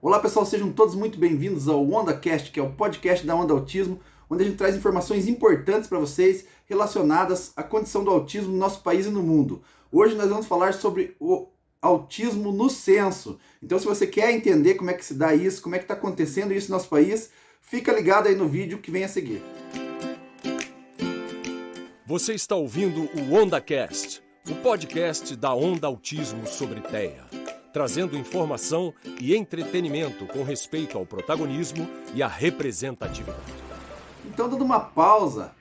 Olá pessoal, sejam todos muito bem-vindos ao OndaCast, que é o podcast da Onda Autismo, onde a gente traz informações importantes para vocês relacionadas à condição do autismo no nosso país e no mundo. Hoje nós vamos falar sobre o autismo no censo. Então, se você quer entender como é que se dá isso, como é que está acontecendo isso no nosso país, fica ligado aí no vídeo que vem a seguir. Você está ouvindo o OndaCast, o podcast da Onda Autismo sobre TEA, trazendo informação e entretenimento com respeito ao protagonismo e à representatividade. Então, dando uma pausa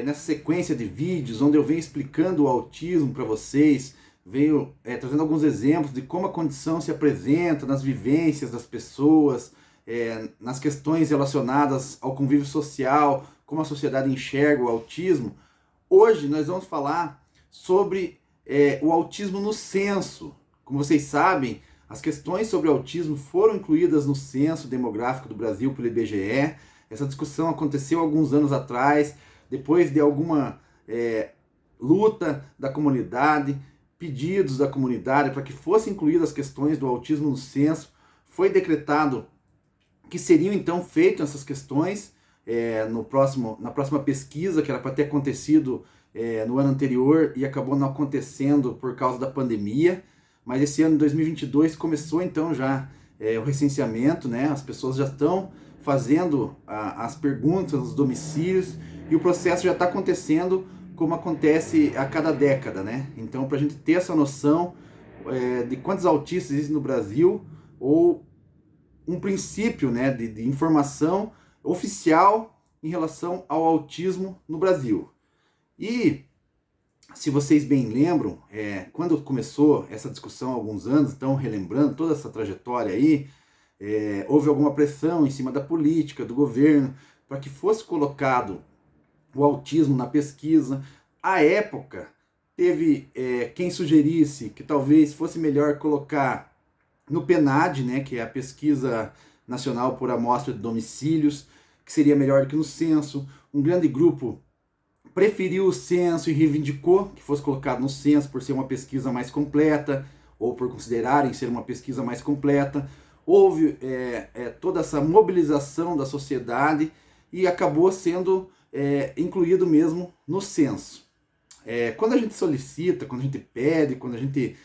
nessa sequência de vídeos, onde eu venho explicando o autismo para vocês, venho trazendo alguns exemplos de como a condição se apresenta nas vivências das pessoas, nas questões relacionadas ao convívio social, como a sociedade enxerga o autismo. Hoje nós vamos falar sobre o autismo no censo. Como vocês sabem, as questões sobre autismo foram incluídas no censo demográfico do Brasil pelo IBGE. Essa discussão aconteceu alguns anos atrás, depois de alguma luta da comunidade, pedidos da comunidade para que fossem incluídas as questões do autismo no censo. Foi decretado que seriam então feitas essas questões na próxima pesquisa, que era para ter acontecido no ano anterior e acabou não acontecendo por causa da pandemia. Mas esse ano, 2022, começou então já o recenseamento, né? As pessoas já estão fazendo as perguntas nos domicílios e o processo já está acontecendo como acontece a cada década, né? Então, para a gente ter essa noção de quantos autistas existem no Brasil, ou um princípio, né, de informação oficial em relação ao autismo no Brasil. E, se vocês bem lembram, quando começou essa discussão há alguns anos, então relembrando toda essa trajetória aí, houve alguma pressão em cima da política, do governo, para que fosse colocado o autismo na pesquisa. À época, teve quem sugerisse que talvez fosse melhor colocar no PNAD, né, que é a Pesquisa Nacional por Amostra de Domicílios, que seria melhor do que no censo. Um grande grupo preferiu o censo e reivindicou que fosse colocado no censo por ser uma pesquisa mais completa, ou por considerarem ser uma pesquisa mais completa. Houve toda essa mobilização da sociedade e acabou sendo incluído mesmo no censo. Quando a gente solicita, quando a gente pede, quando a gente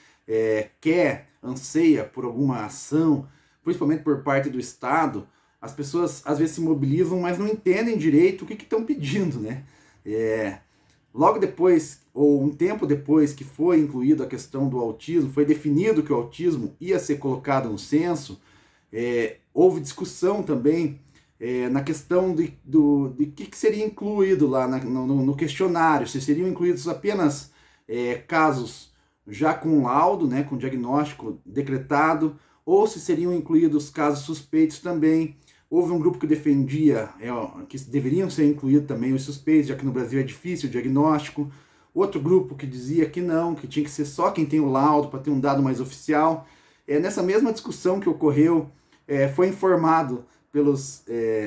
anseia por alguma ação, principalmente por parte do Estado, as pessoas às vezes se mobilizam, mas não entendem direito o que estão pedindo, né? Logo depois, ou um tempo depois que foi incluída a questão do autismo, foi definido que o autismo ia ser colocado no censo, houve discussão também na questão de que seria incluído lá no questionário, se seriam incluídos apenas casos já com laudo, né, com diagnóstico decretado, ou se seriam incluídos casos suspeitos também. Houve um grupo que defendia que deveriam ser incluídos também os suspeitos, já que no Brasil é difícil o diagnóstico. Outro grupo que dizia que não, que tinha que ser só quem tem o laudo para ter um dado mais oficial. Nessa mesma discussão que ocorreu, foi informado pelos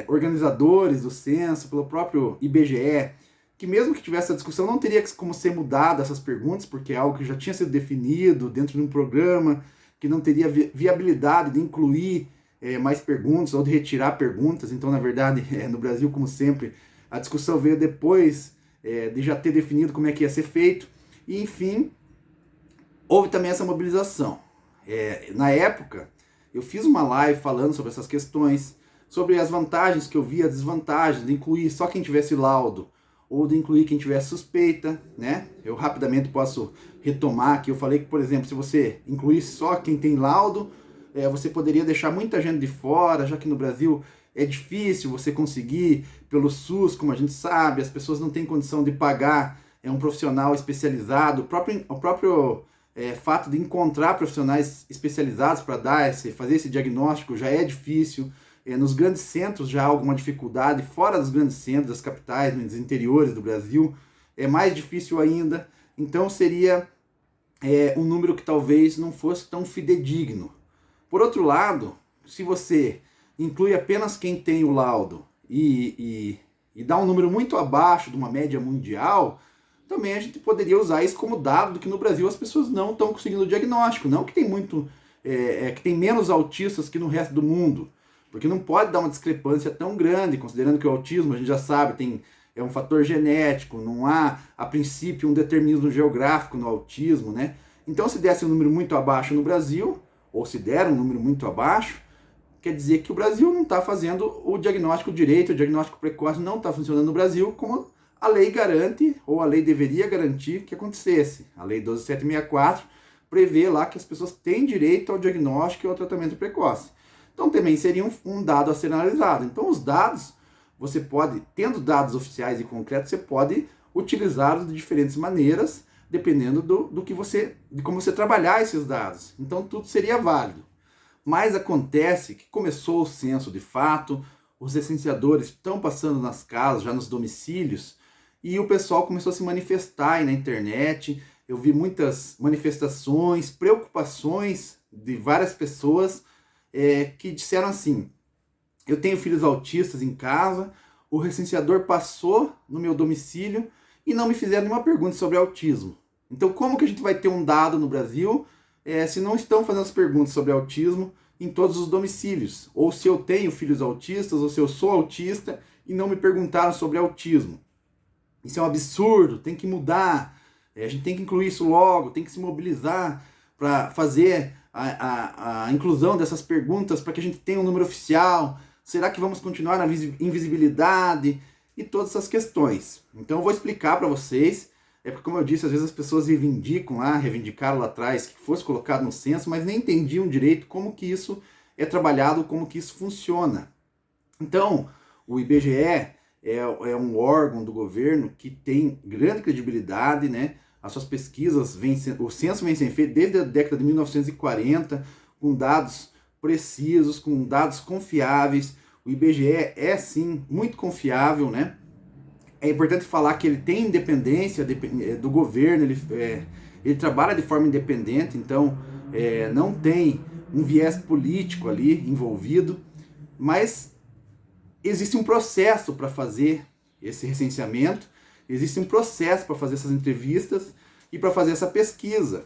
organizadores do censo, pelo próprio IBGE, que mesmo que tivesse essa discussão, não teria como ser mudada essas perguntas, porque é algo que já tinha sido definido dentro de um programa, que não teria viabilidade de incluir mais perguntas ou de retirar perguntas. Então, na verdade, no Brasil, como sempre, a discussão veio depois de já ter definido como é que ia ser feito. E, enfim, houve também essa mobilização. Na época, eu fiz uma live falando sobre essas questões, sobre as vantagens que eu via, as desvantagens de incluir só quem tivesse laudo ou de incluir quem tivesse suspeita, né? Eu rapidamente posso retomar que eu falei que, por exemplo, se você incluir só quem tem laudo, você poderia deixar muita gente de fora, já que no Brasil é difícil você conseguir pelo SUS, como a gente sabe, as pessoas não têm condição de pagar um profissional especializado. O próprio fato de encontrar profissionais especializados para fazer esse diagnóstico já é difícil. Nos grandes centros já há alguma dificuldade, fora dos grandes centros, das capitais, nos interiores do Brasil, é mais difícil ainda. Então seria um número que talvez não fosse tão fidedigno. Por outro lado, se você inclui apenas quem tem o laudo e dá um número muito abaixo de uma média mundial, também a gente poderia usar isso como dado do que no Brasil as pessoas não estão conseguindo o diagnóstico. Não que tem muito que tem menos autistas que no resto do mundo. Porque não pode dar uma discrepância tão grande, considerando que o autismo, a gente já sabe, é um fator genético, não há, a princípio, um determinismo geográfico no autismo, né? Então, se desse um número muito abaixo no Brasil, ou se der um número muito abaixo, quer dizer que o Brasil não está fazendo o diagnóstico direito, o diagnóstico precoce não está funcionando no Brasil como a lei garante, ou a lei deveria garantir que acontecesse. A lei 12764 prevê lá que as pessoas têm direito ao diagnóstico e ao tratamento precoce. Então também seria um dado a ser analisado. Então os dados, você pode, tendo dados oficiais e concretos, você pode utilizá-los de diferentes maneiras, dependendo de como você trabalhar esses dados. Então tudo seria válido. Mas acontece que começou o censo de fato, os recenseadores estão passando nas casas, já nos domicílios, e o pessoal começou a se manifestar aí na internet. Eu vi muitas manifestações, preocupações de várias pessoas que disseram assim: eu tenho filhos autistas em casa, o recenseador passou no meu domicílio e não me fizeram nenhuma pergunta sobre autismo. Então como que a gente vai ter um dado no Brasil se não estão fazendo as perguntas sobre autismo em todos os domicílios? Ou se eu tenho filhos autistas, ou se eu sou autista e não me perguntaram sobre autismo. Isso é um absurdo, tem que mudar, a gente tem que incluir isso logo, tem que se mobilizar para fazer a inclusão dessas perguntas para que a gente tenha um número oficial. Será que vamos continuar na invisibilidade? E todas essas questões. Então eu vou explicar para vocês, porque como eu disse, às vezes as pessoas reivindicaram lá atrás que fosse colocado no censo, mas nem entendiam direito como que isso é trabalhado, como que isso funciona. Então, o IBGE é um órgão do governo que tem grande credibilidade, né? As suas pesquisas, o censo vem sendo feito desde a década de 1940, com dados precisos, com dados confiáveis. O IBGE é, sim, muito confiável, né? É importante falar que ele tem independência do governo, ele trabalha de forma independente, então não tem um viés político ali envolvido, mas existe um processo para fazer esse recenseamento, existe um processo para fazer essas entrevistas e para fazer essa pesquisa.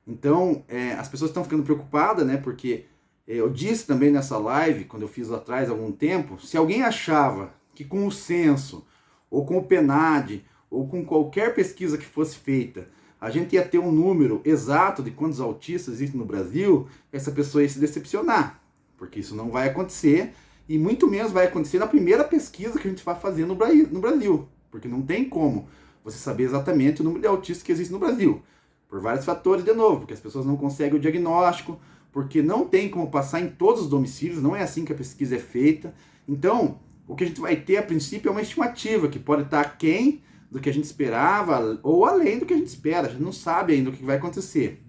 Então, as pessoas estão ficando preocupadas, né? Porque eu disse também nessa live, quando eu fiz lá atrás há algum tempo, se alguém achava que com o censo, ou com o PNAD, ou com qualquer pesquisa que fosse feita, a gente ia ter um número exato de quantos autistas existem no Brasil, essa pessoa ia se decepcionar, porque isso não vai acontecer, e muito menos vai acontecer na primeira pesquisa que a gente vai fazer no Brasil, porque não tem como você saber exatamente o número de autistas que existe no Brasil, por vários fatores, de novo, porque as pessoas não conseguem o diagnóstico, porque não tem como passar em todos os domicílios, não é assim que a pesquisa é feita. Então, o que a gente vai ter a princípio é uma estimativa, que pode estar aquém do que a gente esperava, ou além do que a gente espera, a gente não sabe ainda o que vai acontecer.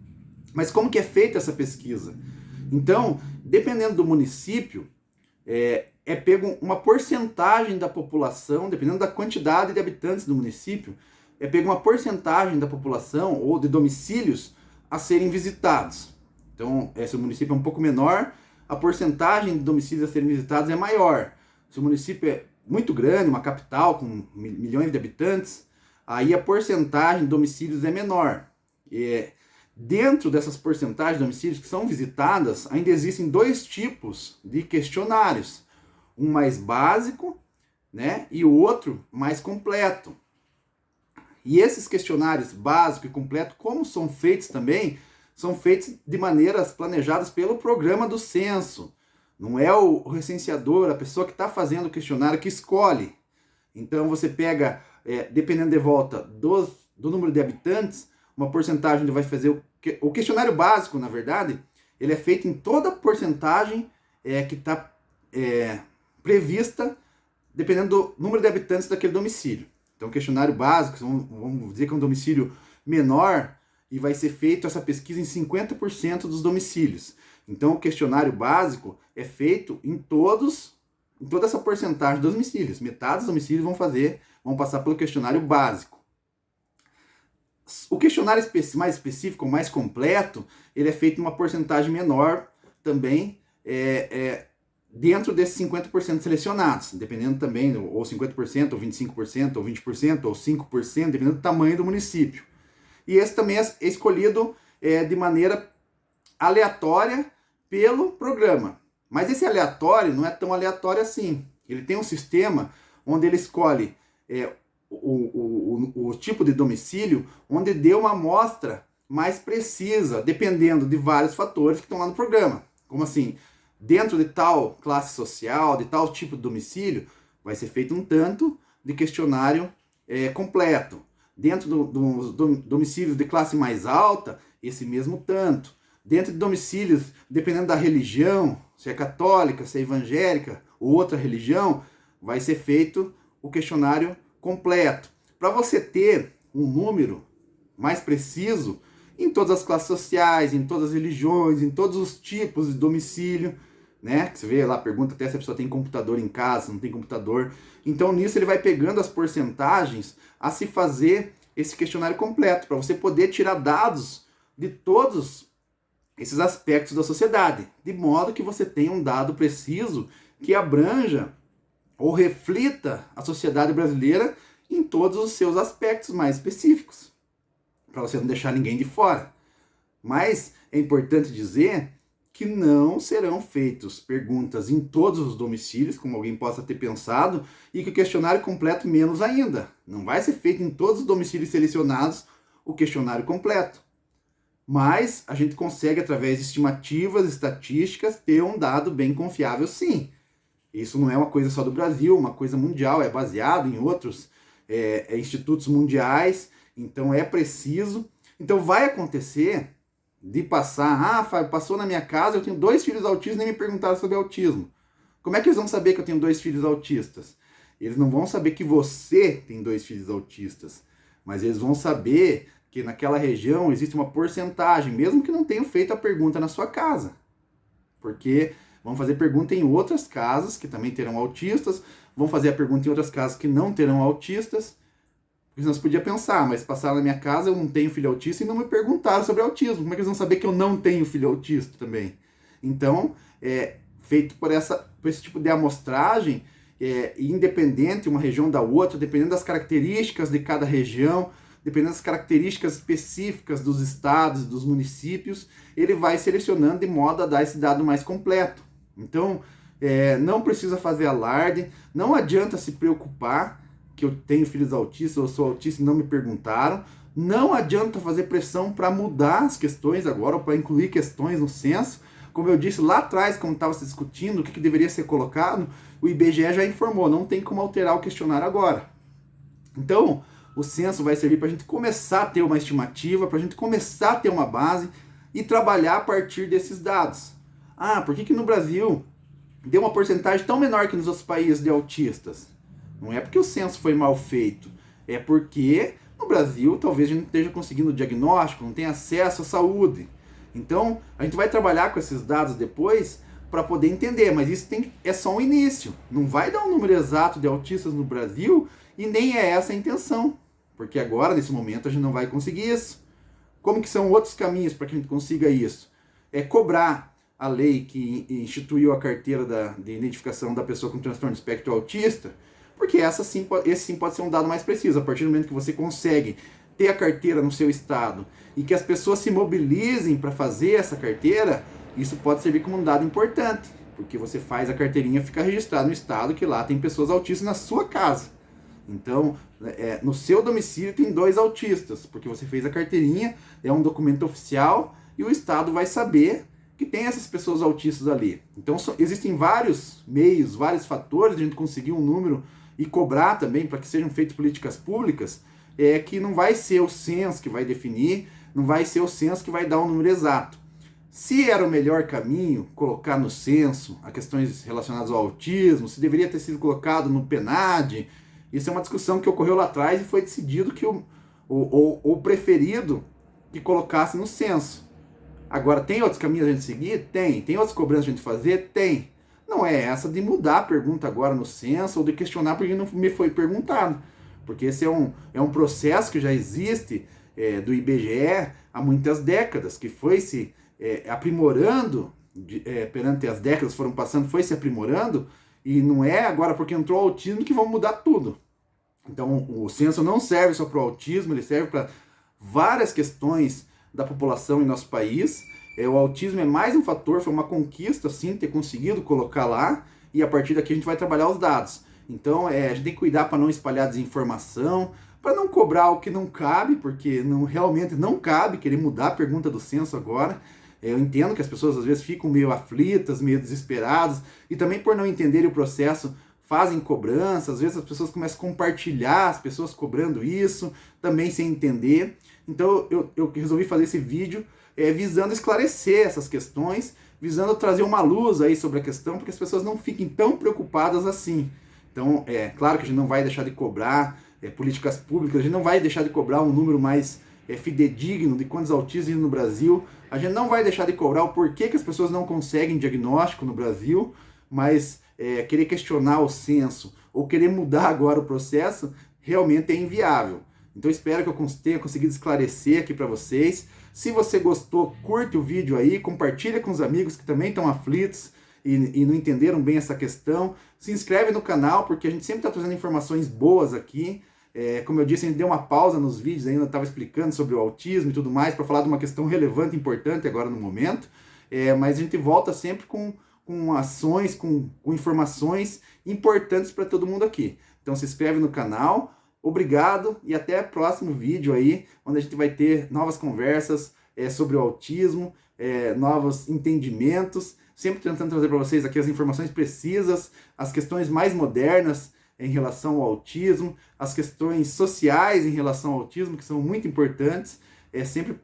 Mas como que é feita essa pesquisa? Então, dependendo do município, é pego uma porcentagem da população, dependendo da quantidade de habitantes do município, é pego uma porcentagem da população ou de domicílios a serem visitados. Então, se o município é um pouco menor, a porcentagem de domicílios a serem visitados é maior. Se o município é muito grande, uma capital com milhões de habitantes, aí a porcentagem de domicílios é menor. Dentro dessas porcentagens de domicílios que são visitadas, ainda existem dois tipos de questionários. Um mais básico, né, e o outro mais completo. E esses questionários básico e completo, como são feitos também, são feitos de maneiras planejadas pelo programa do censo. Não é o recenseador, a pessoa que está fazendo o questionário que escolhe. Então você pega, dependendo de volta do número de habitantes, uma porcentagem ele vai fazer o questionário básico, na verdade, ele é feito em toda a porcentagem que está prevista, dependendo do número de habitantes daquele domicílio. Então o questionário básico, vamos dizer que é um domicílio menor, e vai ser feita essa pesquisa em 50% dos domicílios. Então o questionário básico é feito em toda essa porcentagem dos domicílios. Metade dos domicílios vão passar pelo questionário básico. O questionário mais específico, mais completo, ele é feito em uma porcentagem menor também, dentro desses 50% selecionados, dependendo também, ou 50%, ou 25%, ou 20%, ou 5%, dependendo do tamanho do município. E esse também é escolhido de maneira aleatória pelo programa. Mas esse aleatório não é tão aleatório assim. Ele tem um sistema onde ele escolhe o tipo de domicílio onde deu uma amostra mais precisa, dependendo de vários fatores que estão lá no programa. Como assim? Dentro de tal classe social, de tal tipo de domicílio, vai ser feito um tanto de questionário completo. Dentro dos domicílios de classe mais alta, esse mesmo tanto. Dentro de domicílios, dependendo da religião, se é católica, se é evangélica ou outra religião, vai ser feito o questionário completo. Para você ter um número mais preciso em todas as classes sociais, em todas as religiões, em todos os tipos de domicílio, né? Você vê lá, pergunta até se a pessoa tem computador em casa, não tem computador. Então nisso ele vai pegando as porcentagens a se fazer esse questionário completo, para você poder tirar dados de todos esses aspectos da sociedade, de modo que você tenha um dado preciso que abranja ou reflita a sociedade brasileira em todos os seus aspectos mais específicos, para você não deixar ninguém de fora. Mas é importante dizer que não serão feitas perguntas em todos os domicílios, como alguém possa ter pensado, e que o questionário completo menos ainda. Não vai ser feito em todos os domicílios selecionados o questionário completo. Mas a gente consegue, através de estimativas, estatísticas, ter um dado bem confiável, sim. Isso não é uma coisa só do Brasil, uma coisa mundial, é baseado em outros institutos mundiais, então é preciso. Então vai acontecer de passar, passou na minha casa, eu tenho 2 filhos autistas e nem me perguntaram sobre autismo. Como é que eles vão saber que eu tenho 2 filhos autistas? Eles não vão saber que você tem 2 filhos autistas, mas eles vão saber que naquela região existe uma porcentagem, mesmo que não tenham feito a pergunta na sua casa. Porque vão fazer pergunta em outras casas que também terão autistas, vão fazer a pergunta em outras casas que não terão autistas. Porque senão você podia pensar, mas passaram na minha casa, eu não tenho filho autista e não me perguntaram sobre autismo. Como é que eles vão saber que eu não tenho filho autista também? Então, feito por esse tipo de amostragem, independente uma região da outra, dependendo das características de cada região, dependendo das características específicas dos estados, dos municípios, ele vai selecionando de modo a dar esse dado mais completo. Então, não precisa fazer alarde, não adianta se preocupar que eu tenho filhos autistas, eu sou autista e não me perguntaram. Não adianta fazer pressão para mudar as questões agora, ou para incluir questões no censo. Como eu disse lá atrás, quando estava se discutindo o que deveria ser colocado, o IBGE já informou, não tem como alterar o questionário agora. Então, o censo vai servir para a gente começar a ter uma estimativa, para a gente começar a ter uma base e trabalhar a partir desses dados. Por que no Brasil deu uma porcentagem tão menor que nos outros países de autistas? Não é porque o censo foi mal feito, é porque no Brasil talvez a gente não esteja conseguindo o diagnóstico, não tenha acesso à saúde. Então a gente vai trabalhar com esses dados depois para poder entender, mas isso é só um início. Não vai dar um número exato de autistas no Brasil e nem é essa a intenção, porque agora, nesse momento, a gente não vai conseguir isso. Como que são outros caminhos para que a gente consiga isso? É cobrar a lei que instituiu a carteira de identificação da pessoa com transtorno de espectro autista, porque esse sim pode ser um dado mais preciso. A partir do momento que você consegue ter a carteira no seu estado e que as pessoas se mobilizem para fazer essa carteira, isso pode servir como um dado importante, porque você faz a carteirinha ficar registrada no estado que lá tem pessoas autistas na sua casa. Então, no seu domicílio tem 2 autistas, porque você fez a carteirinha, é um documento oficial e o estado vai saber que tem essas pessoas autistas ali. Então, existem vários meios, vários fatores de a gente conseguir um número e cobrar também para que sejam feitas políticas públicas, que não vai ser o censo que vai definir, não vai ser o censo que vai dar um número exato. Se era o melhor caminho colocar no censo as questões relacionadas ao autismo, se deveria ter sido colocado no PNAD, isso é uma discussão que ocorreu lá atrás e foi decidido que o preferido que colocasse no censo. Agora, tem outros caminhos a gente seguir? Tem. Tem outras cobranças a gente fazer? Tem. Não é essa de mudar a pergunta agora no censo ou de questionar porque não me foi perguntado. Porque esse é um processo que já existe do IBGE há muitas décadas, que foi se aprimorando, perante as décadas foram passando, foi se aprimorando, e não é agora porque entrou o autismo que vão mudar tudo. Então o censo não serve só para o autismo, ele serve para várias questões da população em nosso país, O autismo é mais um fator, foi uma conquista, sim, ter conseguido colocar lá, e a partir daqui a gente vai trabalhar os dados. Então, a gente tem que cuidar para não espalhar desinformação, para não cobrar o que não cabe, porque realmente não cabe querer mudar a pergunta do censo agora. Eu entendo que as pessoas às vezes ficam meio aflitas, meio desesperadas, e também por não entenderem o processo, fazem cobrança, às vezes as pessoas começam a compartilhar, as pessoas cobrando isso, também sem entender. Então eu resolvi fazer esse vídeo visando esclarecer essas questões, visando trazer uma luz aí sobre a questão, porque as pessoas não fiquem tão preocupadas assim. Então, claro que a gente não vai deixar de cobrar políticas públicas, a gente não vai deixar de cobrar um número mais fidedigno de quantos autistas existem no Brasil, a gente não vai deixar de cobrar o porquê que as pessoas não conseguem diagnóstico no Brasil, mas querer questionar o censo ou querer mudar agora o processo realmente é inviável. Então espero que eu tenha conseguido esclarecer aqui para vocês. Se você gostou, curte o vídeo aí, compartilha com os amigos que também estão aflitos e não entenderam bem essa questão. Se inscreve no canal, porque a gente sempre está trazendo informações boas aqui. Como eu disse, a gente deu uma pausa nos vídeos, ainda estava explicando sobre o autismo e tudo mais, para falar de uma questão relevante e importante agora no momento. Mas a gente volta sempre com ações, com informações importantes para todo mundo aqui. Então se inscreve no canal. Obrigado e até o próximo vídeo aí, onde a gente vai ter novas conversas sobre o autismo, novos entendimentos, sempre tentando trazer para vocês aqui as informações precisas, as questões mais modernas em relação ao autismo, as questões sociais em relação ao autismo, que são muito importantes, sempre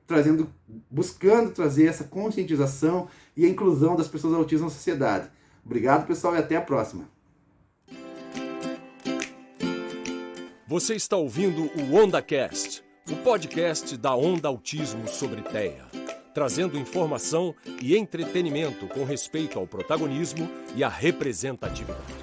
buscando trazer essa conscientização e a inclusão das pessoas autistas na sociedade. Obrigado, pessoal, e até a próxima. Você está ouvindo o OndaCast, o podcast da Onda Autismo sobre TEA, trazendo informação e entretenimento com respeito ao protagonismo e à representatividade.